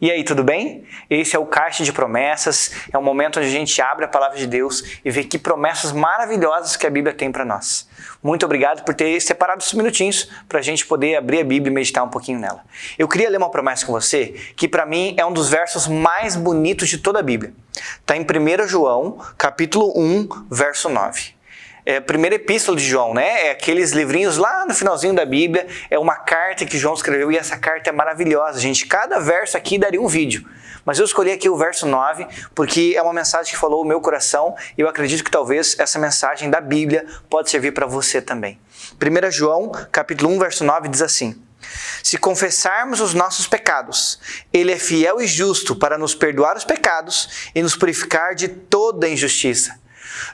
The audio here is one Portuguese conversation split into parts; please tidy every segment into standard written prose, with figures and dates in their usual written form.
E aí, tudo bem? Esse é o Caixa de Promessas, é um momento onde a gente abre a Palavra de Deus e vê que promessas maravilhosas que a Bíblia tem para nós. Muito obrigado por ter separado esses minutinhos para a gente poder abrir a Bíblia e meditar um pouquinho nela. Eu queria ler uma promessa com você, que para mim é um dos versos mais bonitos de toda a Bíblia. Está em 1 João, capítulo 1, verso 9. É a primeira epístola de João, né? É aqueles livrinhos lá no finalzinho da Bíblia, é uma carta que João escreveu e essa carta é maravilhosa, gente. Cada verso aqui daria um vídeo, mas eu escolhi aqui o verso 9 porque é uma mensagem que falou o meu coração e eu acredito que talvez essa mensagem da Bíblia pode servir para você também. 1 João, capítulo 1, verso 9 diz assim: se confessarmos os nossos pecados, Ele é fiel e justo para nos perdoar os pecados e nos purificar de toda injustiça.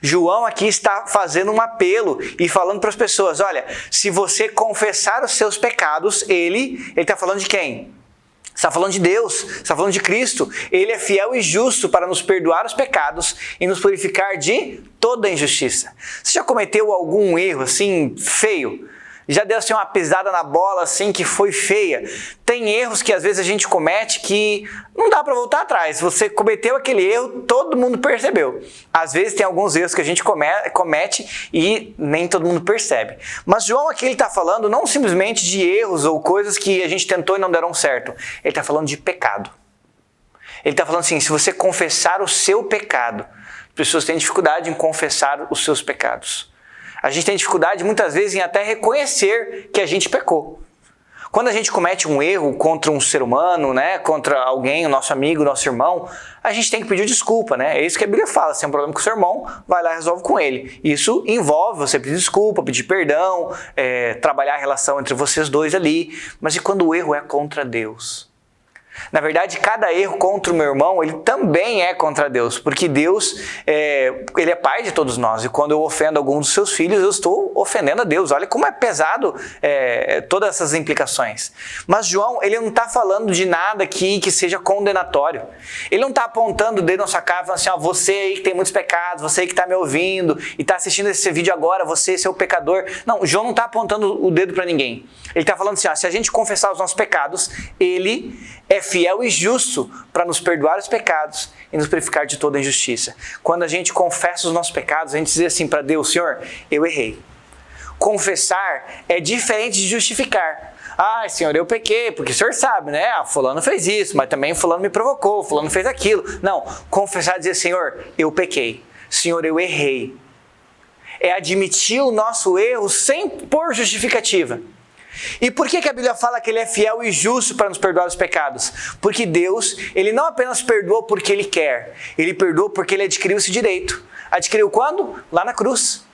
João aqui está fazendo um apelo e falando para as pessoas, olha, se você confessar os seus pecados, ele está falando de quem? Está falando de Deus, está falando de Cristo. Ele é fiel e justo para nos perdoar os pecados e nos purificar de toda injustiça. Você já cometeu algum erro assim feio? Já deu assim uma pisada na bola assim que foi feia? Tem erros que às vezes a gente comete que não dá para voltar atrás. Você cometeu aquele erro, todo mundo percebeu. Às vezes tem alguns erros que a gente comete e nem todo mundo percebe. Mas João aqui ele está falando não simplesmente de erros ou coisas que a gente tentou e não deram certo. Ele está falando de pecado. Ele está falando assim, se você confessar o seu pecado, as pessoas têm dificuldade em confessar os seus pecados. A gente tem dificuldade muitas vezes em até reconhecer que a gente pecou. Quando a gente comete um erro contra um ser humano, né, contra alguém, o nosso amigo, o nosso irmão, a gente tem que pedir desculpa, né? É isso que a Bíblia fala. Se tem um problema com o seu irmão, vai lá e resolve com ele. Isso envolve você pedir desculpa, pedir perdão, trabalhar a relação entre vocês dois ali. Mas e quando o erro é contra Deus? Na verdade, cada erro contra o meu irmão, ele também é contra Deus, porque Deus, ele é pai de todos nós, e quando eu ofendo algum dos seus filhos, eu estou ofendendo a Deus. Olha como é pesado todas essas implicações. Mas João, ele não está falando de nada aqui que seja condenatório. Ele não está apontando o dedo na sua cara, falando assim, ó, você aí que tem muitos pecados, você aí que está me ouvindo e está assistindo esse vídeo agora, você, seu pecador. Não, João não está apontando o dedo para ninguém. Ele está falando assim, ó, se a gente confessar os nossos pecados, ele é fiel e justo para nos perdoar os pecados e nos purificar de toda injustiça. Quando a gente confessa os nossos pecados, a gente diz assim para Deus, Senhor, eu errei. Confessar é diferente de justificar. Ah, Senhor, eu pequei, porque o Senhor sabe, né? Ah, fulano fez isso, mas também fulano me provocou, fulano fez aquilo. Não, confessar é dizer, Senhor, eu pequei. Senhor, eu errei. É admitir o nosso erro sem pôr justificativa. E por que a Bíblia fala que Ele é fiel e justo para nos perdoar os pecados? Porque Deus, Ele não apenas perdoa porque Ele quer, Ele perdoa porque Ele adquiriu esse direito. Adquiriu quando? Lá na cruz.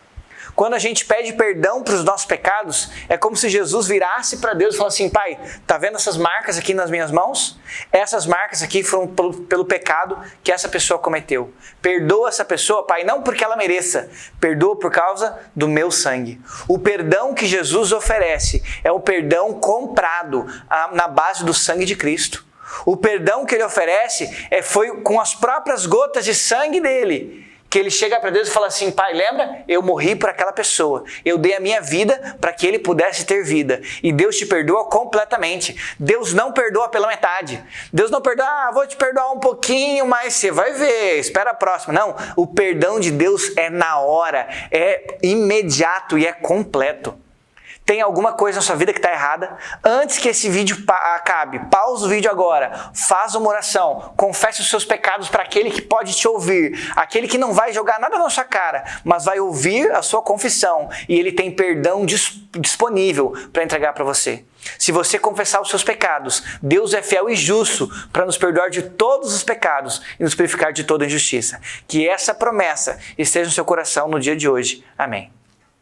Quando a gente pede perdão para os nossos pecados, é como se Jesus virasse para Deus e falasse assim, Pai, tá vendo essas marcas aqui nas minhas mãos? Essas marcas aqui foram pelo pecado que essa pessoa cometeu. Perdoa essa pessoa, Pai, não porque ela mereça, perdoa por causa do meu sangue. O perdão que Jesus oferece é o perdão comprado na base do sangue de Cristo. O perdão que Ele oferece foi com as próprias gotas de sangue dele. Que ele chega para Deus e fala assim, Pai, lembra? Eu morri por aquela pessoa. Eu dei a minha vida para que ele pudesse ter vida. E Deus te perdoa completamente. Deus não perdoa pela metade. Deus não perdoa, vou te perdoar um pouquinho, mas você vai ver, espera a próxima. Não, o perdão de Deus é na hora, é imediato e é completo. Tem alguma coisa na sua vida que está errada? Antes que esse vídeo acabe, pausa o vídeo agora, faz uma oração, confesse os seus pecados para aquele que pode te ouvir, aquele que não vai jogar nada na sua cara, mas vai ouvir a sua confissão e ele tem perdão disponível para entregar para você. Se você confessar os seus pecados, Deus é fiel e justo para nos perdoar de todos os pecados e nos purificar de toda injustiça. Que essa promessa esteja no seu coração no dia de hoje. Amém.